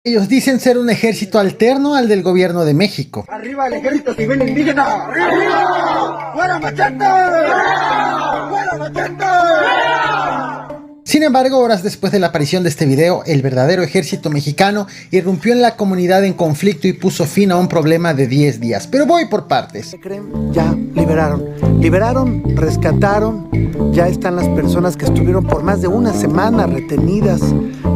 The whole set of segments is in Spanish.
Ellos dicen ser un ejército alterno al del gobierno de México. ¡Arriba el ejército civil indígena! ¡Arriba! ¡Fuera Machete! ¡Fuera Machete! Sin embargo, horas después de la aparición de este video, el verdadero ejército mexicano irrumpió en la comunidad en conflicto y puso fin a un problema de 10 días. Pero voy por partes. ¿Qué creen? Ya liberaron, rescataron, ya están las personas que estuvieron por más de una semana retenidas,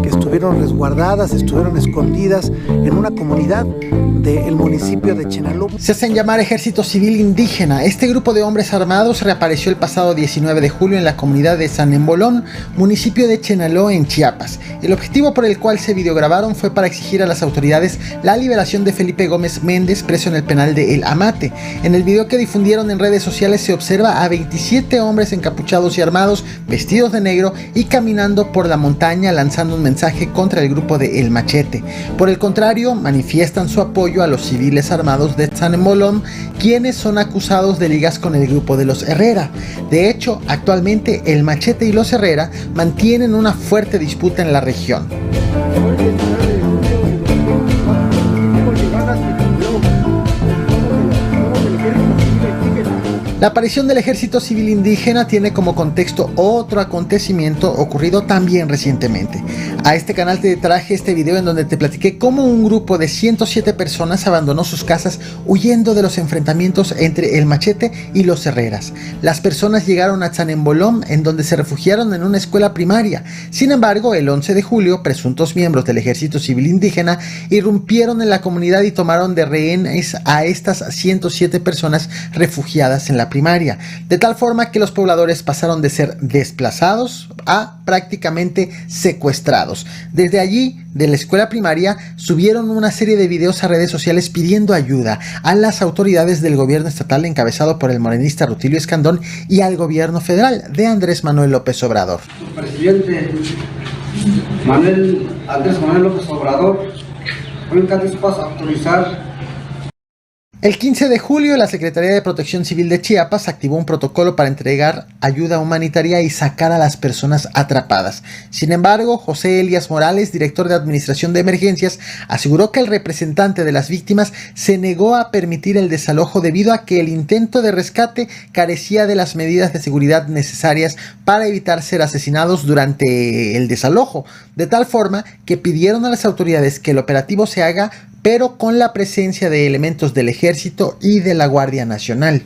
que estuvieron resguardadas, estuvieron escondidas en una comunidad del municipio de Chenaló. Se hacen llamar Ejército Civil Indígena. Este grupo de hombres armados reapareció el pasado 19 de julio en la comunidad de San Embolón, municipio de Chenaló, en Chiapas. El objetivo por el cual se videograbaron fue para exigir a las autoridades la liberación de Felipe Gómez Méndez, preso en el penal de El Amate. En el video que difundieron en redes sociales se observa a 27 hombres encapuchados y armados, vestidos de negro y caminando por la montaña lanzando un mensaje contra el grupo de El Machete. Por el contrario, manifiestan su apoyo a los civiles armados de San Embolón, quienes son acusados de ligas con el grupo de los Herrera. De hecho, actualmente El Machete y los Herrera mantienen una fuerte disputa en la región. La aparición del Ejército Civil Indígena tiene como contexto otro acontecimiento ocurrido también recientemente. A este canal te traje este video en donde te platiqué cómo un grupo de 107 personas abandonó sus casas huyendo de los enfrentamientos entre El Machete y los Herreras. Las personas llegaron a San Embolón, en donde se refugiaron en una escuela primaria. Sin embargo, el 11 de julio, presuntos miembros del Ejército Civil Indígena irrumpieron en la comunidad y tomaron de rehenes a estas 107 personas refugiadas en la primaria, de tal forma que los pobladores pasaron de ser desplazados a prácticamente secuestrados. Desde allí, de la escuela primaria, subieron una serie de videos a redes sociales pidiendo ayuda a las autoridades del gobierno estatal encabezado por el morenista Rutilio Escandón y al gobierno federal de Andrés Manuel López Obrador. Presidente Andrés Manuel López Obrador, venga después a autorizar. El 15 de julio, la Secretaría de Protección Civil de Chiapas activó un protocolo para entregar ayuda humanitaria y sacar a las personas atrapadas. Sin embargo, José Elías Morales, director de Administración de Emergencias, aseguró que el representante de las víctimas se negó a permitir el desalojo debido a que el intento de rescate carecía de las medidas de seguridad necesarias para evitar ser asesinados durante el desalojo, de tal forma que pidieron a las autoridades que el operativo se haga pero con la presencia de elementos del Ejército y de la Guardia Nacional.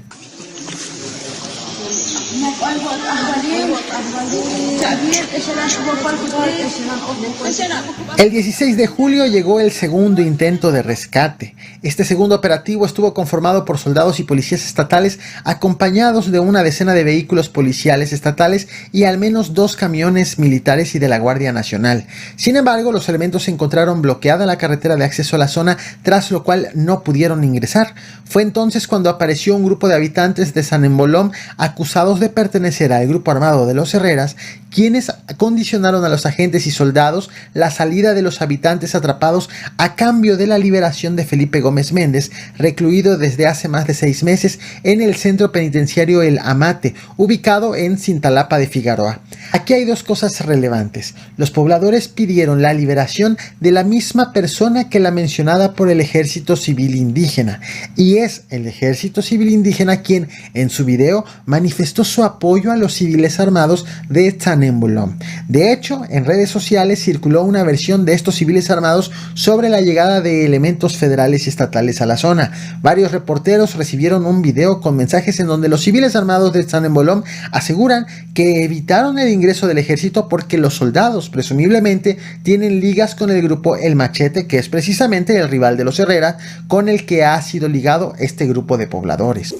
El 16 de julio llegó el segundo intento de rescate. Este segundo operativo estuvo conformado por soldados y policías estatales acompañados de una decena de vehículos policiales estatales y al menos 2 camiones militares y de la Guardia Nacional. Sin embargo, los elementos encontraron bloqueada la carretera de acceso a la zona, tras lo cual no pudieron ingresar. Fue entonces cuando apareció un grupo de habitantes de San Embolón acusados de pertenecer al grupo armado de los Herreras, quienes condicionaron a los agentes y soldados la salida de los habitantes atrapados a cambio de la liberación de Felipe Gómez Méndez, recluido desde hace más de 6 meses en el centro penitenciario El Amate, ubicado en Cintalapa de Figueroa. Aquí hay 2 cosas relevantes. Los pobladores pidieron la liberación de la misma persona que la mencionada por el Ejército Civil Indígena, y es el Ejército Civil Indígena quien, en su video, manifestó su apoyo a los civiles armados de San Embolón. De hecho, en redes sociales circuló una versión de estos civiles armados sobre la llegada de elementos federales y estatales a la zona. Varios reporteros recibieron un video con mensajes en donde los civiles armados de San Embolón aseguran que evitaron el ingreso del ejército porque los soldados presumiblemente tienen ligas con el grupo El Machete, que es precisamente el rival de los Herrera, con el que ha sido ligado este grupo de pobladores.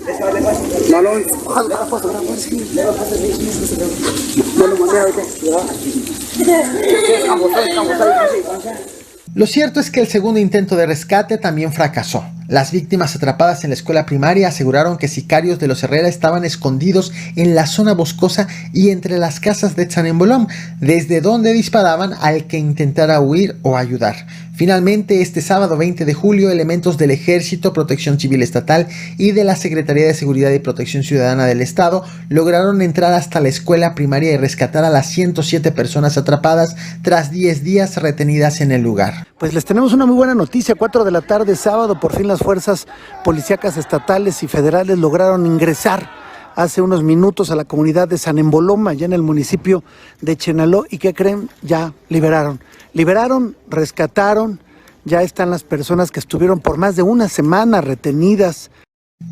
Lo cierto es que el segundo intento de rescate también fracasó. Las víctimas atrapadas en la escuela primaria aseguraron que sicarios de los Herrera estaban escondidos en la zona boscosa y entre las casas de San Embolón, desde donde disparaban al que intentara huir o ayudar. Finalmente, este sábado 20 de julio, elementos del Ejército, Protección Civil Estatal y de la Secretaría de Seguridad y Protección Ciudadana del Estado lograron entrar hasta la escuela primaria y rescatar a las 107 personas atrapadas tras 10 días retenidas en el lugar. Pues les tenemos una muy buena noticia. 4 de la tarde sábado, por fin las fuerzas policíacas estatales y federales lograron ingresar hace unos minutos a la comunidad de San Emboloma, allá en el municipio de Chenaló. ¿Y qué creen? Ya liberaron, rescataron, ya están las personas que estuvieron por más de una semana retenidas.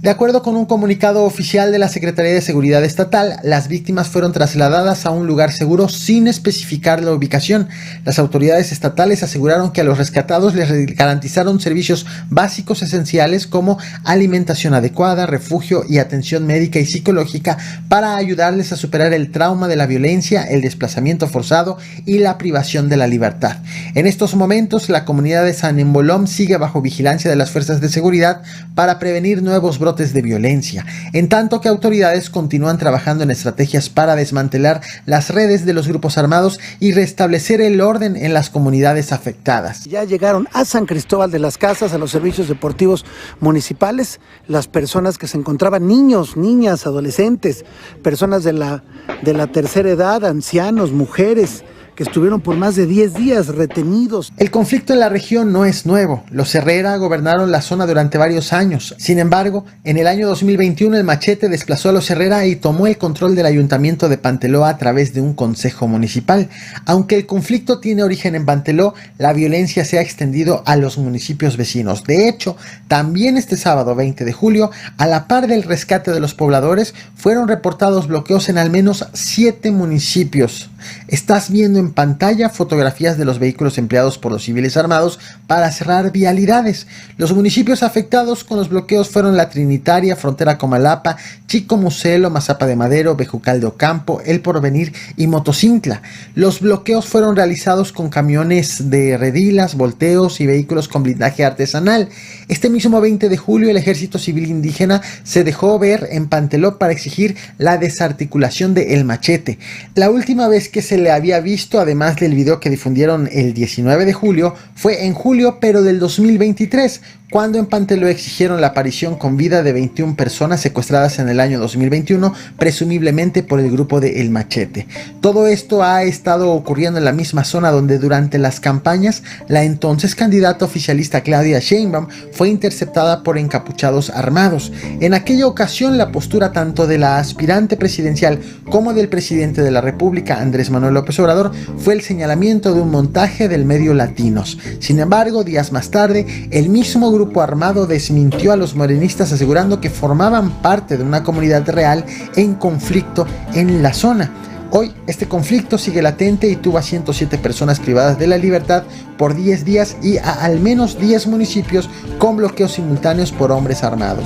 De acuerdo con un comunicado oficial de la Secretaría de Seguridad Estatal, las víctimas fueron trasladadas a un lugar seguro sin especificar la ubicación. Las autoridades estatales aseguraron que a los rescatados les garantizaron servicios básicos esenciales como alimentación adecuada, refugio y atención médica y psicológica para ayudarles a superar el trauma de la violencia, el desplazamiento forzado y la privación de la libertad. En estos momentos, la comunidad de San Embolom sigue bajo vigilancia de las fuerzas de seguridad para prevenir nuevos brotes de violencia, en tanto que autoridades continúan trabajando en estrategias para desmantelar las redes de los grupos armados y restablecer el orden en las comunidades afectadas. Ya llegaron a San Cristóbal de las Casas, a los servicios deportivos municipales, las personas que se encontraban, niños, niñas, adolescentes, personas de la tercera edad, ancianos, mujeres, que estuvieron por más de 10 días retenidos. El conflicto en la región no es nuevo. Los Herrera gobernaron la zona durante varios años. Sin embargo, en el año 2021 el Machete desplazó a los Herrera y tomó el control del ayuntamiento de Panteló a través de un consejo municipal. Aunque el conflicto tiene origen en Panteló, la violencia se ha extendido a los municipios vecinos. De hecho, también este sábado 20 de julio, a la par del rescate de los pobladores, fueron reportados bloqueos en al menos 7 municipios. Estás viendo en pantalla fotografías de los vehículos empleados por los civiles armados para cerrar vialidades. Los municipios afectados con los bloqueos fueron La Trinitaria, Frontera Comalapa, Chico Muselo, Mazapa de Madero, Bejucal de Ocampo, El Porvenir y Motocintla. Los bloqueos fueron realizados con camiones de redilas, volteos y vehículos con blindaje artesanal. Este mismo 20 de julio el Ejército Civil Indígena se dejó ver en Panteló para exigir la desarticulación de El Machete. La última vez que se le había visto, además del video que difundieron el 19 de julio, fue en julio pero del 2023, cuando en Panteló exigieron la aparición con vida de 21 personas secuestradas en el año 2021, presumiblemente por el grupo de El Machete. Todo esto ha estado ocurriendo en la misma zona donde durante las campañas la entonces candidata oficialista Claudia Sheinbaum fue interceptada por encapuchados armados. En aquella ocasión la postura tanto de la aspirante presidencial como del presidente de la República, Andrés Manuel López Obrador, fue el señalamiento de un montaje del medio Latinos. Sin embargo, días más tarde, el mismo grupo armado desmintió a los morenistas asegurando que formaban parte de una comunidad real en conflicto en la zona. Hoy este conflicto sigue latente y tuvo a 107 personas privadas de la libertad por 10 días y a al menos 10 municipios con bloqueos simultáneos por hombres armados.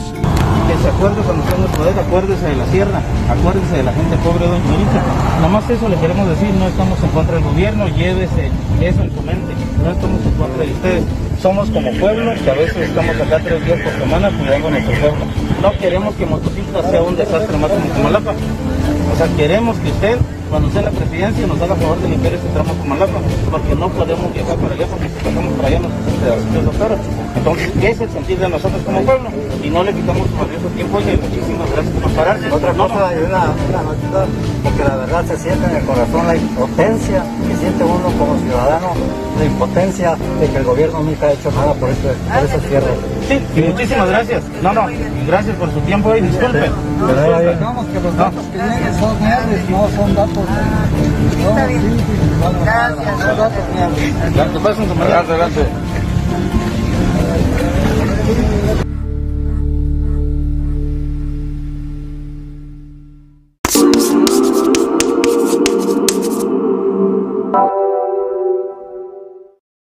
Que se acuerde cuando esté en el poder, acuérdese de la sierra, acuérdese de la gente pobre de Doña. Nada más eso le queremos decir, no estamos en contra del gobierno, llévese eso en su mente, no estamos en contra de ustedes. Somos como pueblo, que a veces estamos acá 3 días por semana cuidando a nuestro pueblo. No queremos que Motocintla sea un desastre más como Comalapa. O sea, queremos que usted, cuando sea la presidencia, nos haga favor de limpiar este tramo Comalapa, porque no podemos viajar para allá, porque si pasamos para allá nos hacen 2 horas. Entonces, ese es el sentir de nosotros como pueblo, y no le quitamos su valioso tiempo. Y muchísimas gracias por pararse. Otra cosa, hay una notita, porque la verdad se siente en el corazón la impotencia que siente uno como ciudadano, la impotencia de que el gobierno nunca ha hecho nada por esa tierra. Sí, y muchísimas gracias. Gracias por su tiempo y disculpen. Digamos que los datos que lleguen son reales, no son datos. Está bien. Gracias. Gracias.